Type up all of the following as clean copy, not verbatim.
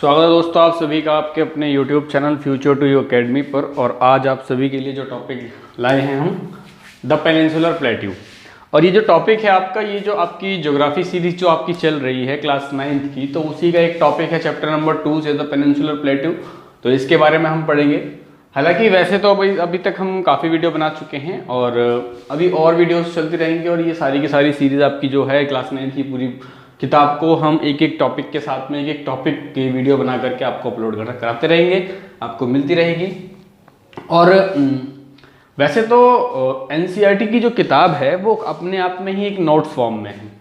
स्वागत है दोस्तों आप सभी का आपके अपने YouTube channel Future to You Academy पर। और आज आप सभी के लिए जो टॉपिक लाए हैं हम द पेनिनसुलर प्लेट्यू। और ये जो टॉपिक है आपका, ये जो आपकी ज्योग्राफी सीरीज जो आपकी चल रही है क्लास 9th की, तो उसी का एक टॉपिक है चैप्टर नंबर 2 से द पेनिनसुलर प्लेट्यू। तो इसके बारे में हम पढ़ेंगे। हालांकि वैसे तो अभी तक हम काफ़ी वीडियो बना चुके हैं और अभी और वीडियोस चलती रहेंगी। और ये सारी की सारी सीरीज़ आपकी जो है क्लास 9th की पूरी किताब को हम एक एक टॉपिक के साथ में एक टॉपिक की वीडियो बना करके आपको अपलोड कराते रहेंगे, आपको मिलती रहेगी। और वैसे तो एनसीईआरटी की जो किताब है वो अपने आप में ही एक नोट्स फॉर्म में है,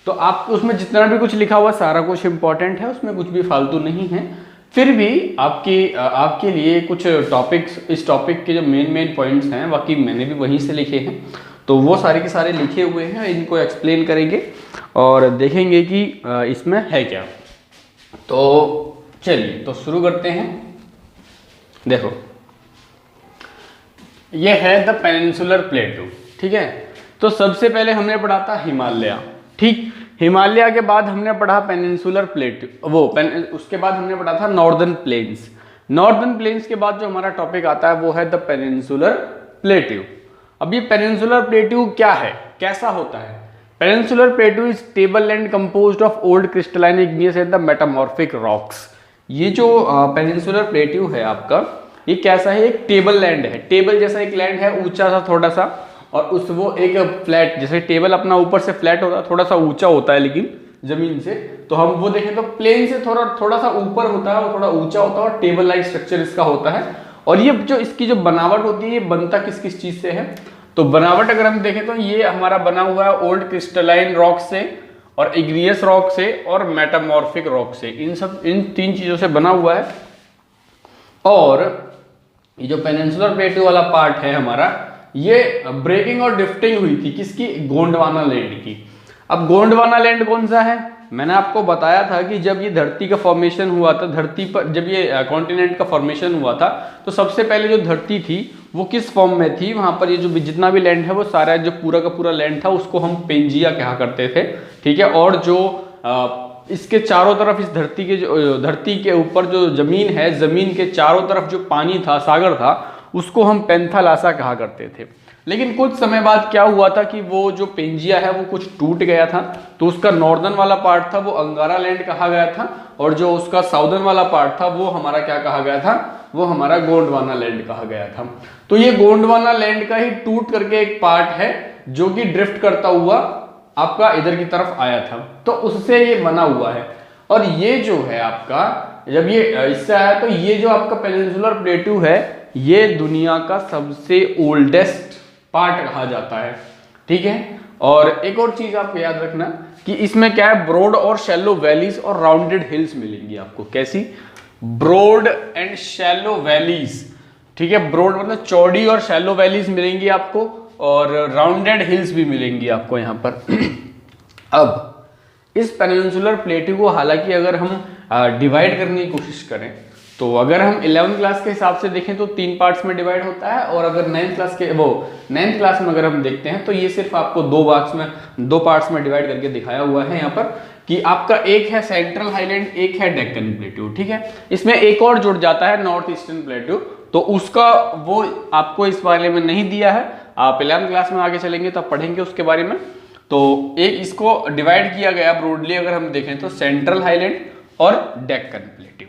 तो आप उसमें जितना भी कुछ लिखा हुआ सारा कुछ इंपॉर्टेंट है, उसमें कुछ भी फालतू नहीं है। फिर भी आपके लिए कुछ टॉपिक्स, इस टॉपिक के जो मेन पॉइंट्स हैं बाकी मैंने भी वहीं से लिखे हैं, तो वो सारे के सारे लिखे हुए हैं। इनको एक्सप्लेन करेंगे और देखेंगे कि इसमें है क्या। तो चलिए तो शुरू करते हैं। देखो ये है द पेनिनसुलर प्लेट्यू, ठीक है। तो सबसे पहले हमने पढ़ा था हिमालय, ठीक। हिमालय के बाद हमने पढ़ा पेनिनसुलर प्लेट्यू, उसके बाद हमने पढ़ा था नॉर्दर्न प्लेन्स। नॉर्दर्न प्लेन्स के बाद जो हमारा टॉपिक आता है वो है द पेनिनसुलर प्लेट्यू। अब ये पेनिनसुलर प्लेट्यू क्या है, कैसा होता है? Peninsular plateau is table land composed of old crystalline igneous and the metamorphic rocks. ये जो पेनिनसुलर प्लेट्यू है आपका, ये कैसा है? एक टेबल लैंड है। टेबल जैसा एक लैंड है, ऊंचा सा थोड़ा सा, और उस वो एक फ्लैट, जैसे टेबल अपना ऊपर से फ्लैट होता है, थोड़ा सा ऊंचा होता है लेकिन जमीन से, तो हम वो देखें तो प्लेन से थोड़ा सा ऊपर होता है और थोड़ा ऊंचा होता है और टेबल लाइक स्ट्रक्चर इसका होता है। और ये जो इसकी जो बनावट होती है, ये बनता किस किस चीज से है? तो बनावट अगर हम देखें तो ये हमारा बना हुआ है ओल्ड क्रिस्टलाइन रॉक से और इग्नियस रॉक से और मेटामॉर्फिक रॉक से। इन तीन चीजों से बना हुआ है। और ये जो पेनिनसुलर प्लेट्यू वाला पार्ट है हमारा, ये ब्रेकिंग और ड्रिफ्टिंग हुई थी किसकी? गोंडवाना लैंड की। अब गोंडवाना लैंड कौन सा है? मैंने आपको बताया था कि जब ये धरती का फॉर्मेशन हुआ था, धरती पर जब ये कॉन्टिनेंट का फॉर्मेशन हुआ था, तो सबसे पहले जो धरती थी वो किस फॉर्म में थी? वहां पर ये जो जितना भी लैंड है वो सारा जो पूरा का पूरा लैंड था उसको हम पेंजिया कहा करते थे, ठीक है। और जो इसके चारों तरफ, इस धरती के ऊपर जो जमीन है, जमीन के चारों तरफ जो पानी था, सागर था, उसको हम पेंथालासा कहा करते थे। लेकिन कुछ समय बाद क्या हुआ था कि वो जो पेंजिया है वो कुछ टूट गया था, तो उसका नॉर्दर्न वाला पार्ट था वो अंगारा लैंड कहा गया था, और जो उसका साउदर्न वाला पार्ट था वो हमारा क्या कहा गया था? वो हमारा गोंडवाना लैंड कहा गया था। तो ये गोंडवाना लैंड का ही टूट करके एक पार्ट है जो कि ड्रिफ्ट करता हुआ आपका इधर की तरफ आया था, तो उससे ये बना हुआ है। और ये जो है आपका, जब ये इससे आया, तो ये जो आपका पेनिनसुलर प्लेट्यू है, ये दुनिया का सबसे ओल्डेस्ट पार्ट कहा जाता है, ठीक है। और एक और चीज आपको याद रखना कि इसमें क्या है, ब्रॉड और शैलो वैलीज और राउंडेड हिल्स मिलेंगी आपको। कैसी? ब्रॉड एंड शैलो वैलीज, ठीक है। ब्रॉड मतलब चौड़ी और शैलो वैलीज मिलेंगी आपको, और राउंडेड हिल्स भी मिलेंगी आपको यहाँ पर। अब इस पेनिनसुलर प्लेट्यू को हालांकि अगर हम डिवाइड करने की कोशिश करें, तो अगर हम 11th क्लास के हिसाब से देखें तो 3 पार्ट्स में डिवाइड होता है, और अगर 9th क्लास में अगर हम देखते हैं तो ये सिर्फ आपको 2 पार्ट्स में डिवाइड करके दिखाया हुआ है यहाँ पर, कि आपका एक है सेंट्रल हाईलैंड, एक है डेक्कन प्लेट्यू, ठीक है। इसमें एक और जुड़ जाता है नॉर्थ ईस्टर्न प्लेट्यू, तो उसका वो आपको इस बारे में नहीं दिया है। आप 11th क्लास में आगे चलेंगे तो पढ़ेंगे उसके बारे में। तो एक इसको डिवाइड किया गया ब्रॉडली अगर हम देखें तो सेंट्रल हाईलैंड और डेक्कन प्लेट्यू।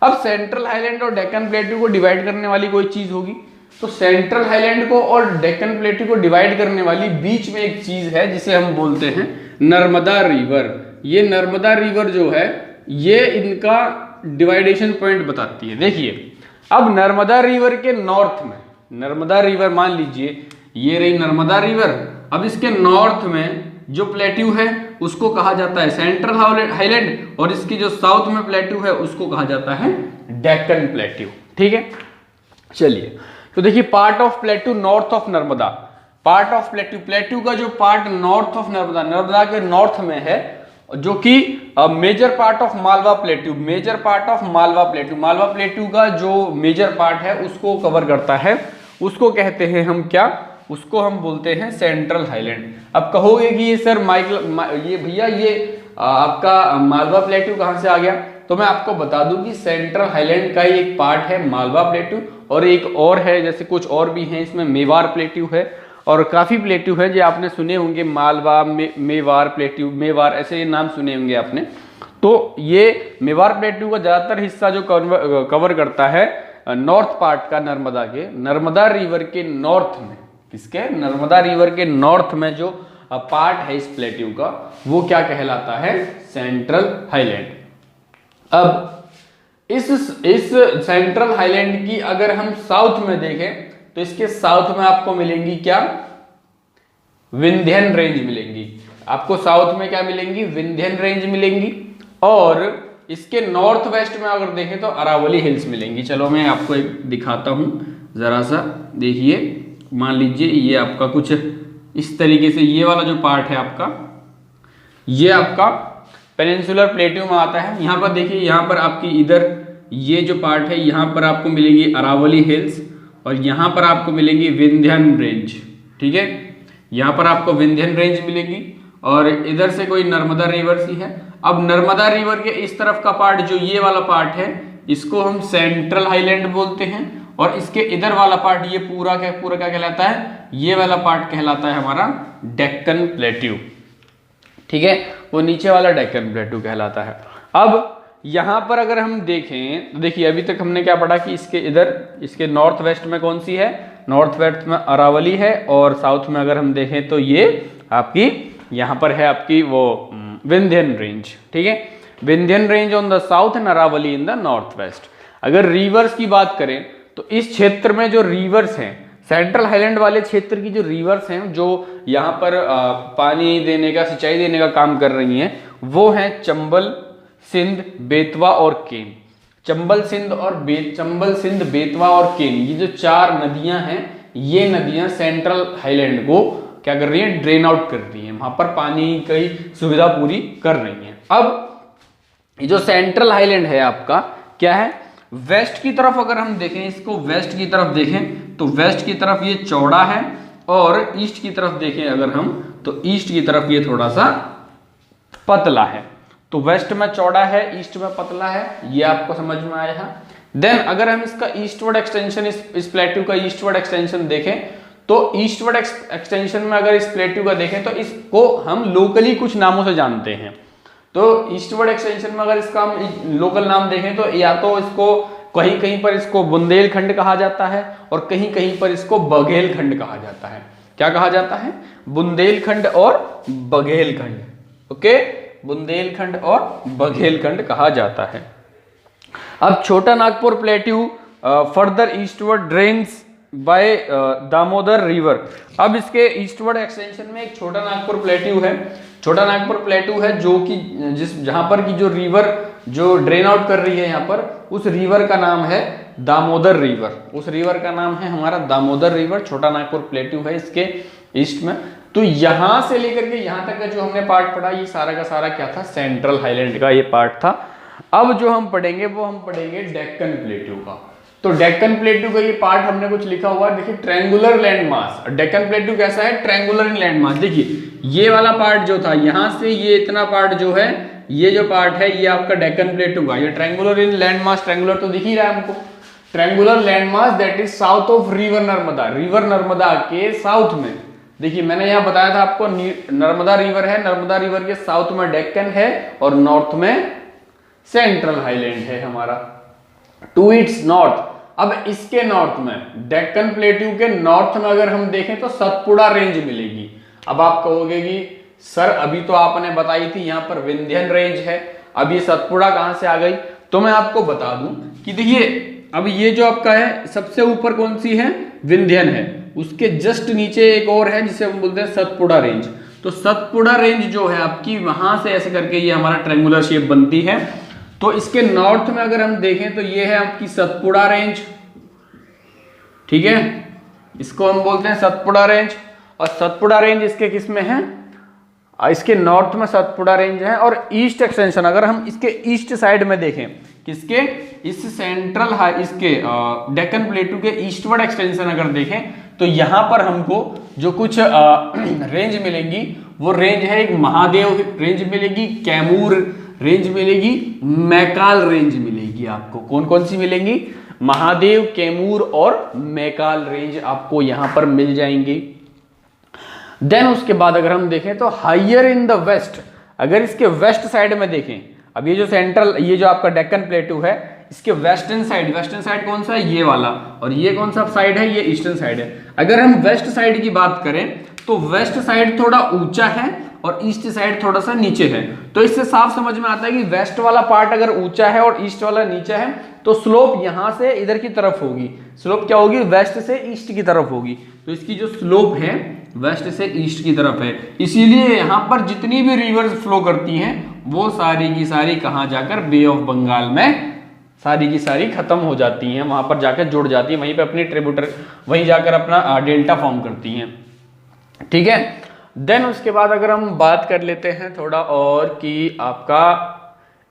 अब सेंट्रल हाईलैंड और डेक्कन प्लेट्यू को डिवाइड करने वाली कोई चीज होगी, तो सेंट्रल हाईलैंड को और डेक्कन प्लेट्यू को डिवाइड करने वाली बीच में एक चीज है जिसे हम बोलते हैं नर्मदा रिवर। ये नर्मदा रिवर जो है, ये इनका डिवाइडेशन पॉइंट बताती है। देखिए, अब नर्मदा रिवर के नॉर्थ में, नर्मदा रिवर मान लीजिए ये रही नर्मदा रिवर, अब इसके नॉर्थ में जो प्लेट्यू है उसको कहा जाता है सेंट्रल हाईलैंड, और इसकी जो साउथ में प्लेट्यू है उसको कहा जाता है डेक्कन प्लेट्यू, ठीक है। चलिए तो देखिए, part of plateau north of Narmada, part of plateau का जो पार्ट नॉर्थ ऑफ नर्मदा के नॉर्थ में है, जो कि major part of Malwa plateau, Malwa plateau का जो मेजर पार्ट है उसको कवर करता है, उसको कहते हैं हम क्या? उसको हम बोलते हैं सेंट्रल हाईलैंड। अब कहोगे कि ये सर ये भैया ये आपका मालवा प्लेट्यू कहाँ से आ गया? तो मैं आपको बता दूं कि सेंट्रल हाईलैंड का ही एक पार्ट है मालवा प्लेट्यू, और एक और है, जैसे कुछ और भी हैं इसमें, मेवार प्लेट्यू है, और काफ़ी प्लेट्यू है जो आपने सुने होंगे, मालवा, मेवार प्लेट्यू, मेवार, ऐसे नाम सुने होंगे आपने। तो ये मेवार प्लेट्यू का ज़्यादातर हिस्सा जो कवर करता है नॉर्थ पार्ट का, नर्मदा रिवर के नॉर्थ में, किसके, नर्मदा रिवर के नॉर्थ में जो पार्ट है इस प्लेट्यू का, वो क्या कहलाता है, सेंट्रल हाईलैंड। अब इस सेंट्रल हाईलैंड की अगर हम साउथ में देखें तो इसके साउथ में आपको मिलेंगी क्या, विंध्यन रेंज मिलेंगी। आपको साउथ में क्या मिलेंगी, विंध्यन रेंज मिलेंगी, और इसके नॉर्थ वेस्ट में अगर देखें तो अरावली हिल्स मिलेंगी। चलो मैं आपको एक दिखाता हूं, जरा सा देखिए। मान लीजिए ये आपका कुछ इस तरीके से, ये वाला जो पार्ट है आपका, ये आपका पेनिनसुलर प्लेट्यू में आता है। यहाँ पर देखिए, यहाँ पर आपकी इधर ये जो पार्ट है, यहाँ पर आपको मिलेंगी अरावली हिल्स, और यहाँ पर आपको मिलेंगी विंध्यन रेंज। ठीक है, यहाँ पर आपको विंध्यन रेंज मिलेगी, और इधर से कोई नर्मदा रिवर सी है। अब नर्मदा रिवर के इस तरफ का पार्ट, जो ये वाला पार्ट है, इसको हम सेंट्रल हाईलैंड बोलते हैं, और इसके इधर वाला पार्ट, ये पूरा क्या कहलाता है, ये वाला पार्ट कहलाता है हमारा डेक्कन प्लेट्यू। ठीक है, वो नीचे वाला डेक्कन प्लेट्यू कहलाता है। अब यहां पर अगर हम देखें तो देखिए, अभी तक हमने क्या पढ़ा कि इसके इधर, इसके नॉर्थ वेस्ट में कौन सी है, नॉर्थ वेस्ट में अरावली है, और साउथ में अगर हम देखें तो ये आपकी यहां पर है आपकी वो विंध्यन रेंज। ठीक है, Vindhyan range on the south and Aravalli in the north west. अगर रिवर्स की बात करें तो इस क्षेत्र में जो रिवर्स हैं, सेंट्रल हाईलैंड वाले क्षेत्र की जो रिवर्स हैं, जो यहाँ पर पानी देने का, सिंचाई देने का काम कर रही हैं, वो हैं चंबल, सिंध, बेतवा और केन। चंबल सिंध, बेतवा और केन, ये जो 4 नदियां हैं, ये नदियां सेंट्रल हाईलैंड को क्या कर रही हैं, ड्रेन आउट कर रही हैं, वहां पर पानी की सुविधा पूरी कर रही हैं। अब ये जो सेंट्रल हाईलैंड है आपका क्या है, वेस्ट की तरफ अगर हम देखें, इसको वेस्ट की तरफ देखें तो वेस्ट की तरफ ये चौड़ा है, और ईस्ट की तरफ देखें अगर हम तो ईस्ट की तरफ ये थोड़ा सा पतला है। तो वेस्ट में चौड़ा है, ईस्ट में पतला है, ये आपको समझ में आया है। देन अगर हम इसका ईस्टवर्ड एक्सटेंशन, इस प्लेट्यू का ईस्टवर्ड एक्सटेंशन देखें तो ईस्टवर्ड एक्सटेंशन में अगर इस प्लेट्यू का देखें तो इसको हम लोकली कुछ नामों से जानते हैं। तो ईस्टवर्ड एक्सटेंशन में अगर इसका हम लोकल नाम देखें तो या तो इसको कहीं कहीं पर इसको बुंदेलखंड कहा जाता है, और कहीं कहीं पर इसको बघेलखंड कहा जाता है। क्या कहा जाता है, बुंदेलखंड और बघेलखंड। ओके, बुंदेलखंड और बघेलखंड कहा जाता है। अब Chota Nagpur plateau further eastward drains by Damodar river. अब इसके ईस्टवर्ड एक्सटेंशन में एक छोटा नागपुर प्लेट्यू है, छोटा नागपुर प्लेट्यू है, जो कि जहां पर की जो रिवर जो ड्रेन आउट कर रही है यहाँ पर, उस रिवर का नाम है दामोदर रिवर। उस रिवर का नाम है हमारा दामोदर रिवर। छोटा नागपुर प्लेट्यू है इसके ईस्ट में। तो यहां से लेकर के यहां तक का जो हमने पार्ट पढ़ा, ये सारा का सारा क्या था, सेंट्रल हाईलैंड का ये पार्ट था। अब जो हम पढ़ेंगे वो हम पढ़ेंगे डेक्कन प्लेट्यू का। तो डेक्कन प्लेट्यू का ये पार्ट हमने कुछ लिखा हुआ है, देखिए triangular land mass. Deccan plateau कैसा है, ट्रायंगुलर इन लैंड मास। देखिए ये वाला पार्ट जो था, यहां से ये इतना पार्ट जो है, ये जो पार्ट है ये आपका डेक्कन प्लेट्यू का, ये ट्रायंगुलर इन लैंड मास, ट्रायंगुलर तो दिख ही रहा है हमको, triangular land mass that is south of river Narmada. River Narmada के साउथ में, देखिए मैंने यहाँ बताया था आपको, नर्मदा रिवर है, नर्मदा रिवर के साउथ में डेक्कन है, और नॉर्थ में सेंट्रल हाईलैंड है हमारा। टू इट्स नॉर्थ, अब इसके नॉर्थ में, डेक्कन प्लेट्यू के नॉर्थ में अगर हम देखें तो सतपुड़ा रेंज मिलेगी। अब आप कहोगे कि सर अभी तो आपने बताई थी यहाँ पर विंध्यन रेंज है, अब ये सतपुड़ा कहां से आ गई? तो मैं आपको बता दूं कि देखिए अब ये जो आपका है, सबसे ऊपर कौन सी है, विंध्यन है, उसके जस्ट नीचे एक और है जिसे हम बोलते हैं सतपुड़ा रेंज। तो सतपुड़ा रेंज जो है आपकी, वहां से ऐसे करके ये हमारा ट्रायंगुलर शेप बनती है। तो इसके नॉर्थ में अगर हम देखें तो ये है आपकी सतपुड़ा रेंज, ठीक है, इसको हम बोलते हैं सतपुड़ा रेंज। और सतपुड़ा रेंज इसके किस में है, इसके नॉर्थ में सतपुड़ा रेंज है। और ईस्ट एक्सटेंशन अगर हम इसके ईस्ट साइड में देखें, किसके, इस सेंट्रल इसके डेक्कन प्लेट्यू के ईस्टवर्ड एक्सटेंशन अगर देखें तो यहां पर हमको जो कुछ रेंज मिलेंगी, वो रेंज है, एक महादेव रेंज मिलेगी, कैमूर रेंज मिलेगी? मैकाल रेंज मिलेगी आपको। कौन कौन सी मिलेंगी? महादेव, कैमूर और मैकाल रेंज आपको यहां पर मिल जाएंगी। देन उसके बाद अगर हम देखें तो हाइयर इन द वेस्ट, अगर इसके वेस्ट साइड में देखें, अब ये जो सेंट्रल, ये जो आपका डेक्कन प्लेटू है, इसके वेस्टर्न साइड कौन सा है? ये वाला। और ये कौन सा साइड है? ये ईस्टर्न साइड है। अगर हम वेस्ट साइड की बात करें तो वेस्ट साइड थोड़ा ऊंचा है और ईस्ट साइड थोड़ा सा नीचे है। तो इससे साफ समझ में आता है कि वेस्ट वाला पार्ट अगर ऊंचा है और ईस्ट वाला नीचा है तो स्लोप यहां से इधर की तरफ होगी। स्लोप क्या होगी? वेस्ट से ईस्ट की तरफ होगी। तो इसकी जो स्लोप है वेस्ट से ईस्ट की तरफ है। इसीलिए यहां पर जितनी भी रिवर्स फ्लो करती हैं वो सारी की सारी कहां जाकर बे ऑफ बंगाल में सारी की सारी खत्म हो जाती हैं, वहां पर जाकर जुड़ जाती है, वहीं पे अपनी ट्रिब्यूटर, वहीं जाकर अपना डेल्टा फॉर्म करती हैं। ठीक है। देन उसके बाद अगर हम बात कर लेते हैं थोड़ा और कि आपका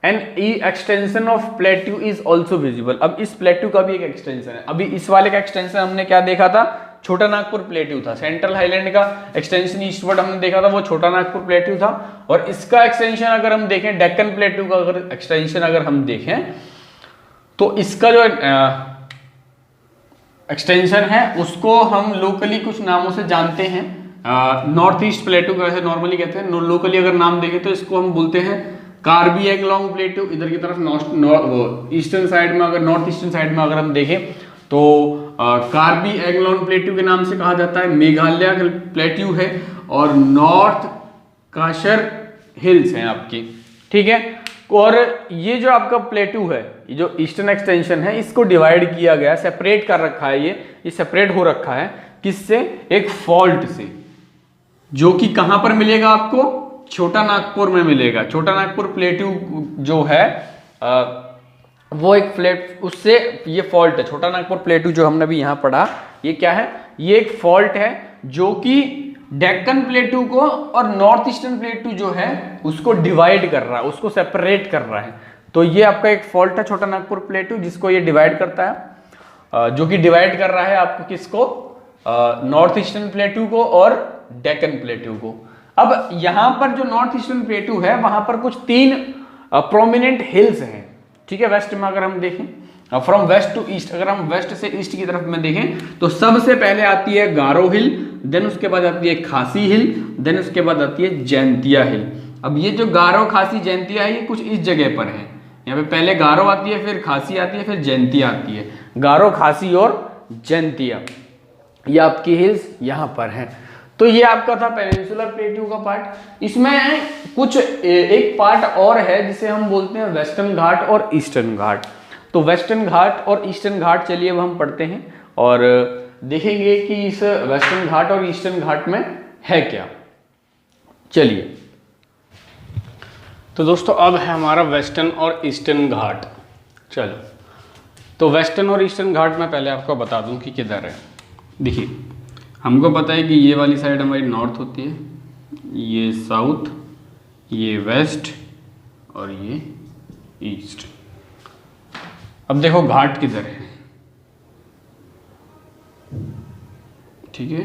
N E extension of plateau is also visible. अब इस प्लेट्यू का भी एक एक्सटेंशन है। अभी इस वाले का एक्सटेंशन हमने क्या देखा था? छोटा नागपुर प्लेट्यू था। सेंट्रल हाईलैंड का एक्सटेंशन ईस्टवर्ड हमने देखा था, वो छोटा नागपुर प्लेट्यू था। और इसका एक्सटेंशन अगर हम देखें, डेक्कन प्लेट्यू का अगर एक्सटेंशन अगर हम देखें तो इसका जो एक्सटेंशन है उसको हम लोकली कुछ नामों से जानते हैं। नॉर्थ ईस्ट प्लेटू कैसे नॉर्मली कहते हैं, लोकली अगर नाम देखें तो इसको हम बोलते हैं कार्बी एंगलोंग प्लेटू। इधर की तरफ ईस्टर्न साइड में, अगर नॉर्थ ईस्टर्न साइड में अगर हम देखें तो कार्बी एंगलोंग प्लेटू के नाम से कहा जाता है। मेघालय प्लेट्यू है और नॉर्थ काशर हिल्स हैं आपकी। ठीक है। और ये जो आपका प्लेटू है, ये जो ईस्टर्न एक्सटेंशन है, इसको डिवाइड किया गया, सेपरेट कर रखा है। ये सेपरेट हो रखा है किससे? एक फॉल्ट से, जो कि कहां पर मिलेगा आपको? छोटा नागपुर में मिलेगा। छोटा नागपुर प्लेट्यू जो है वो एक फ्लैट, उससे ये फॉल्ट है। छोटा नागपुर प्लेट्यू जो हमने अभी यहां पढ़ा, ये क्या है? ये एक फॉल्ट है जो कि डेक्कन प्लेटू को और नॉर्थ ईस्टर्न प्लेटू जो है उसको डिवाइड कर रहा है, उसको सेपरेट कर रहा है। तो ये आपका एक फॉल्ट है छोटा नागपुर प्लेटू, जिसको ये डिवाइड करता है, जो कि डिवाइड कर रहा है आपको किसको? नॉर्थ ईस्टर्न प्लेटू को और डेक्कन प्लेटू को। अब यहां पर जो नॉर्थ ईस्टर्न प्लेटू है वहां पर कुछ 3 प्रोमिनेंट हिल्स हैं। ठीक है। वेस्ट में अगर हम देखें, फ्रॉम वेस्ट टू ईस्ट, अगर हम वेस्ट से ईस्ट की तरफ में देखें तो सबसे पहले आती है गारो हिल, देन उसके बाद आती है खासी हिल, देन उसके बाद आती है जैंतिया हिल। अब ये जो गारो, खासी, जैंतिया है, ये कुछ इस जगह पर है। यहाँ पे पहले गारो आती है, फिर खासी आती है, फिर जैंतिया आती है। गारो, खासी और जैंतिया, ये आपकी हिल्स यहाँ पर हैं। तो ये आपका था पेनिनसुलर प्लेट्यू का पार्ट। इसमें कुछ एक पार्ट और है जिसे हम बोलते हैं वेस्टर्न घाट और ईस्टर्न घाट। तो वेस्टर्न घाट और ईस्टर्न घाट चलिए अब हम पढ़ते हैं और देखेंगे कि इस वेस्टर्न घाट और ईस्टर्न घाट में है क्या। चलिए, तो दोस्तों अब है हमारा वेस्टर्न और ईस्टर्न घाट। चलो, तो वेस्टर्न और ईस्टर्न घाट में पहले आपको बता दूं कि किधर है। देखिए, हमको पता है कि ये वाली साइड हमारी नॉर्थ होती है, ये साउथ, ये वेस्ट और ये ईस्ट। अब देखो घाट किधर है, ठीक है।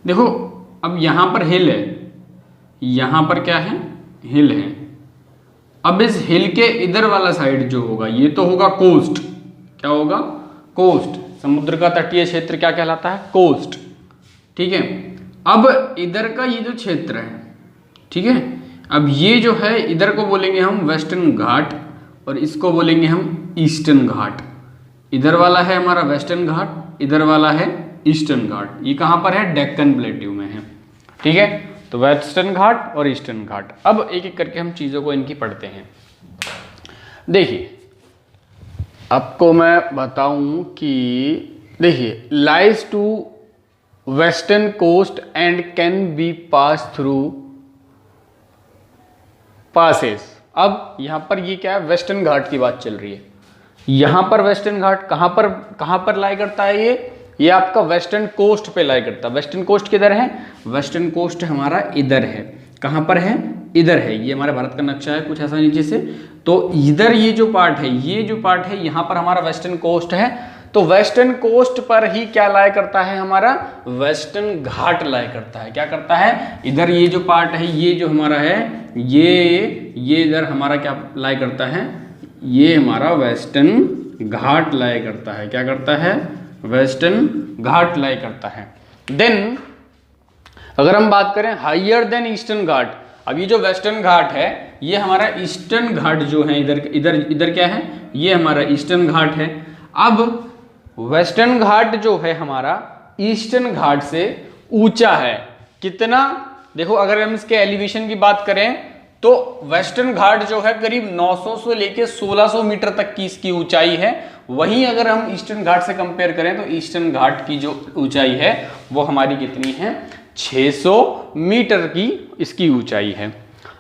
देखो अब यहां पर हिल है, यहां पर क्या है, हिल है। अब इस हिल के इधर वाला साइड जो होगा ये तो होगा कोस्ट। क्या होगा? कोस्ट। समुद्र का तटीय क्षेत्र क्या कहलाता है? कोस्ट। ठीक है। अब इधर का ये जो क्षेत्र है, ठीक है, अब ये जो है इधर को बोलेंगे हम वेस्टर्न घाट और इसको बोलेंगे हम ईस्टर्न घाट। इधर वाला है हमारा वेस्टर्न घाट, इधर वाला है ईस्टर्न घाट। ये कहां पर है? डेक्कन प्लेट्यू में है। ठीक है। तो वेस्टर्न घाट और ईस्टर्न घाट। अब एक एक करके हम चीजों को इनकी पढ़ते हैं। देखिए, आपको मैं बताऊं कि देखिए, lies to western coast and can be pass through passes. अब यहां पर ये क्या है? वेस्टर्न घाट की बात चल रही है। यहां पर वेस्टर्न घाट कहां पर लाई करता है? ये आपका वेस्टर्न कोस्ट पे लाई करता है। वेस्टर्न कोस्ट किधर है? वेस्टर्न कोस्ट हमारा इधर है। कहां पर है? इधर है। ये हमारे भारत का नक्शा है कुछ ऐसा नीचे से। तो इधर ये जो पार्ट है, ये जो पार्ट है, यहां पर हमारा वेस्टर्न कोस्ट है। तो वेस्टर्न कोस्ट पर ही क्या लाया करता है, हमारा वेस्टर्न घाट लाया करता है। क्या करता है, इधर ये जो पार्ट है, ये जो हमारा है, ये इधर हमारा क्या लाया करता है, ये हमारा वेस्टर्न घाट लाया करता है। क्या करता है, वेस्टर्न घाट लाया करता है। देन अगर हम बात करें हाइयर देन ईस्टर्न घाट, अब ये जो वेस्टर्न घाट है ये हमारा ईस्टर्न घाट जो है, इधर क्या है, ये हमारा ईस्टर्न घाट है। अब वेस्टर्न घाट जो है हमारा ईस्टर्न घाट से ऊंचा है कितना, देखो अगर हम इसके एलिवेशन की बात करें तो वेस्टर्न घाट जो है करीब 900 से लेके 1600 मीटर तक की इसकी ऊंचाई है। वहीं अगर हम ईस्टर्न घाट से कंपेयर करें तो ईस्टर्न घाट की जो ऊंचाई है वो हमारी कितनी है, 600 मीटर की इसकी ऊंचाई है।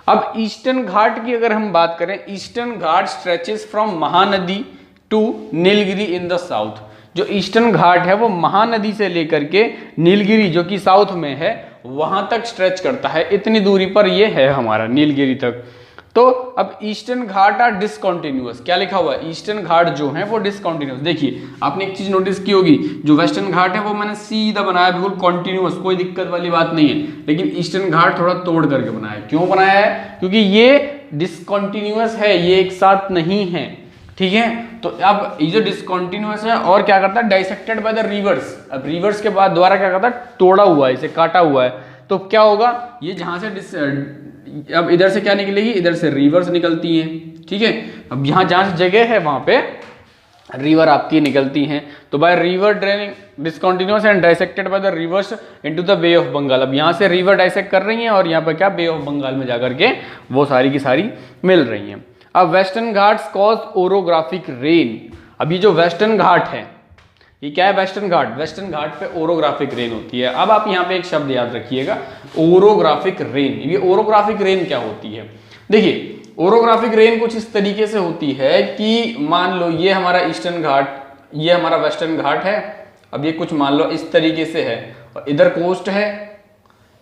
अब ईस्टर्न घाट की अगर हम बात करें, eastern Ghat stretches from Mahanadi to Nilgiri in the south. जो ईस्टर्न घाट है वो महानदी से लेकर के नीलगिरी जो कि साउथ में है वहां तक स्ट्रेच करता है, इतनी दूरी पर ये है हमारा नीलगिरी तक। तो अब ईस्टर्न घाट आर डिसकंटिन्यूअस, क्या लिखा हुआ है, ईस्टर्न घाट जो है वो डिसकंटिन्यूअस। देखिए आपने एक चीज नोटिस की होगी, जो वेस्टर्न घाट है वो मैंने सीधा बनाया, बिल्कुल कॉन्टिन्यूअस, कोई दिक्कत वाली बात नहीं है। लेकिन ईस्टर्न घाट थोड़ा तोड़ करके बनाया, क्यों बनाया है, क्योंकि ये डिसकंटिन्यूअस है, ये एक साथ नहीं है, ठीक है। तो अब ये जो डिसकंटिन्यूअस है और क्या करता है, डाइसेक्टेड बाय द रिवर्स। अब रिवर्स के बाद द्वारा क्या करता है, तोड़ा हुआ है, इसे काटा हुआ है। तो क्या होगा, ये जहां से अब इधर से क्या निकलेगी, इधर से रिवर्स निकलती हैं, ठीक है। अब यहाँ जहां से जगह है वहां पे रिवर आपकी निकलती हैं। तो by river draining discontinuous and dissected by the rivers into the bay of Bengal. अब यहाँ से रिवर डाइसेक्ट कर रही हैं और यहाँ पर क्या, बे ऑफ बंगाल में जाकर के वो सारी की सारी मिल रही हैं। अब western Ghats cause orographic rain. अब ये जो वेस्टर्न घाट है ये क्या है, वेस्टर्न घाट, वेस्टर्न घाट पे ओरोग्राफिक रेन होती है। अब आप यहाँ पे एक शब्द याद रखिएगा, ओरोग्राफिक रेन। ये ओरोग्राफिक रेन क्या होती है, देखिए ओरोग्राफिक रेन कुछ इस तरीके से होती है कि मान लो ये हमारा ईस्टर्न घाट, ये हमारा वेस्टर्न घाट है। अब ये कुछ मान लो इस तरीके से है और इधर कोस्ट है,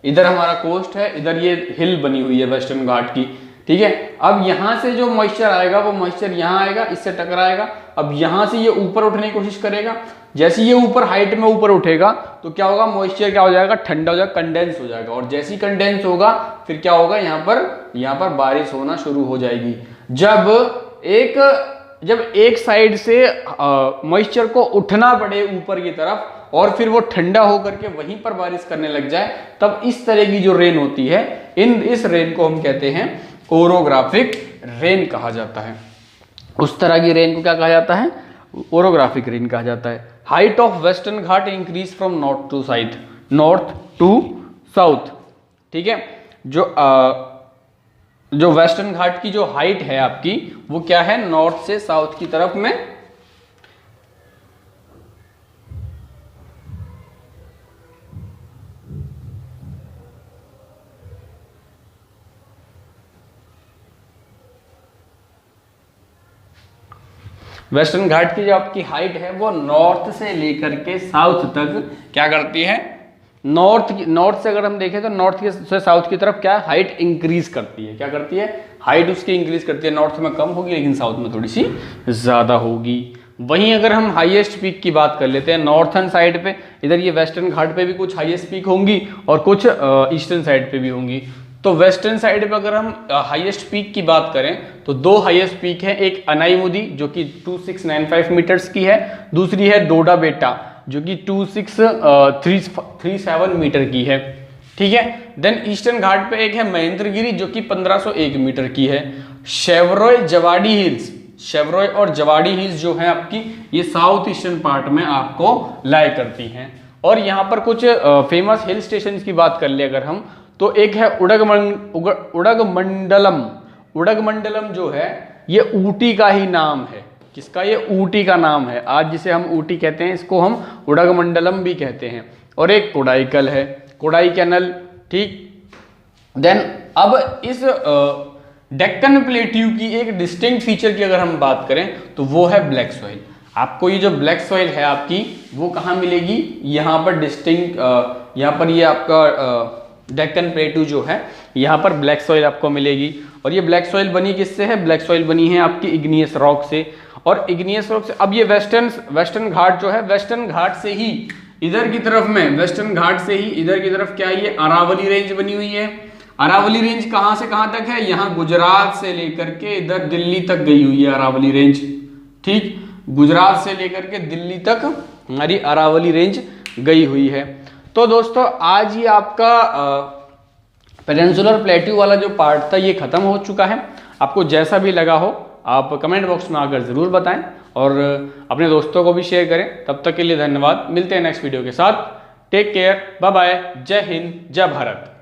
इधर हमारा कोस्ट है, इधर ये हिल बनी हुई है वेस्टर्न घाट की, ठीक है। अब यहाँ से जो मॉइस्चर आएगा वो मॉइस्चर यहाँ आएगा, इससे टकराएगा। अब यहाँ से ये ऊपर उठने की कोशिश करेगा, जैसे ये ऊपर हाइट में ऊपर उठेगा तो क्या होगा, मॉइस्चर क्या हो जाएगा, ठंडा हो जाएगा, कंडेंस हो जाएगा। और जैसे ही कंडेंस होगा फिर क्या होगा, यहाँ पर बारिश होना शुरू हो जाएगी। जब एक साइड से मॉइस्चर को उठना पड़े ऊपर की तरफ और फिर वो ठंडा होकर के वहीं पर बारिश करने लग जाए, तब इस तरह की जो रेन होती है, इस रेन को हम कहते हैं ओरोग्राफिक रेन कहा जाता है। उस तरह की रेन को क्या कहा जाता है, ओरोग्राफिक रेन कहा जाता है। Height of western Ghat increase from north to south, ठीक है। जो वेस्टर्न घाट की जो हाइट है आपकी वो क्या है, नॉर्थ से साउथ की तरफ में वेस्टर्न घाट की जो आपकी हाइट है वो नॉर्थ से लेकर के साउथ तक क्या करती है, नॉर्थ से अगर हम देखें तो नॉर्थ से साउथ की तरफ क्या हाइट इंक्रीज करती है, क्या करती है, हाइट उसकी इंक्रीज करती है। नॉर्थ में कम होगी लेकिन साउथ में थोड़ी सी ज्यादा होगी। वहीं अगर हम हाईएस्ट पीक की बात कर लेते हैं नॉर्थन साइड पे, इधर ये वेस्टर्न घाट पे भी कुछ हाईएस्ट पीक होंगी और कुछ ईस्टर्न साइड पे भी होंगी। तो वेस्टर्न साइड पे अगर हम हाईएस्ट पीक की बात करें तो दो हाईएस्ट पीक है, एक अनाईमुदी जो कि 2695 मीटर्स की है, दूसरी है डोडा बेटा जो कि 2637 मीटर की है, ठीक है। देन ईस्टर्न घाट पे एक है महेंद्रगिरी जो कि 1501 मीटर की है। शेवरॉय जवाड़ी हिल्स, शेवरॉय और जवाड़ी हिल्स जो है आपकी ये साउथ ईस्टर्न पार्ट में आपको लाई करती हैं। और यहाँ पर कुछ फेमस हिल स्टेशन की बात कर ले अगर हम, तो एक है उडगमंडलम। उडगमंडलम जो है ये ऊटी का ही नाम है, किसका, ये ऊटी का नाम है। आज जिसे हम ऊटी कहते हैं इसको हम उडगमंडलम भी कहते हैं। और एक कोडाईकल है, कोडाईकैनल, ठीक। देन अब इस डेक्कन प्लेट्यू की एक डिस्टिंक्ट फीचर की अगर हम बात करें तो वो है ब्लैक सॉइल। आपको ये जो ब्लैक सॉइल है आपकी वो कहाँ मिलेगी, यहाँ पर डिस्टिंक्ट, यहाँ पर ये आपका डेक्कन प्लेट्यू जो है यहाँ पर ब्लैक सॉइल आपको मिलेगी। और ये ब्लैक सॉइल बनी किससे है, ब्लैक सॉइल बनी है आपकी इग्नियस रॉक से। और इग्नियस रॉक से, अब ये वेस्टर्न घाट जो है, वेस्टर्न घाट से ही इधर की तरफ में, वेस्टर्न घाट से ही इधर की तरफ क्या है, ये अरावली रेंज बनी हुई है। अरावली रेंज कहां से कहां तक है, यहाँ गुजरात से लेकर के इधर दिल्ली तक गई हुई है अरावली रेंज। ठीक, गुजरात से लेकर के दिल्ली तक हमारी अरावली रेंज गई हुई है। तो दोस्तों आज ये आपका पेनिनसुलर प्लेट्यू वाला जो पार्ट था ये खत्म हो चुका है। आपको जैसा भी लगा हो आप कमेंट बॉक्स में आकर ज़रूर बताएं और अपने दोस्तों को भी शेयर करें। तब तक के लिए धन्यवाद, मिलते हैं नेक्स्ट वीडियो के साथ। टेक केयर, बाय बाय, जय हिंद, जय भारत।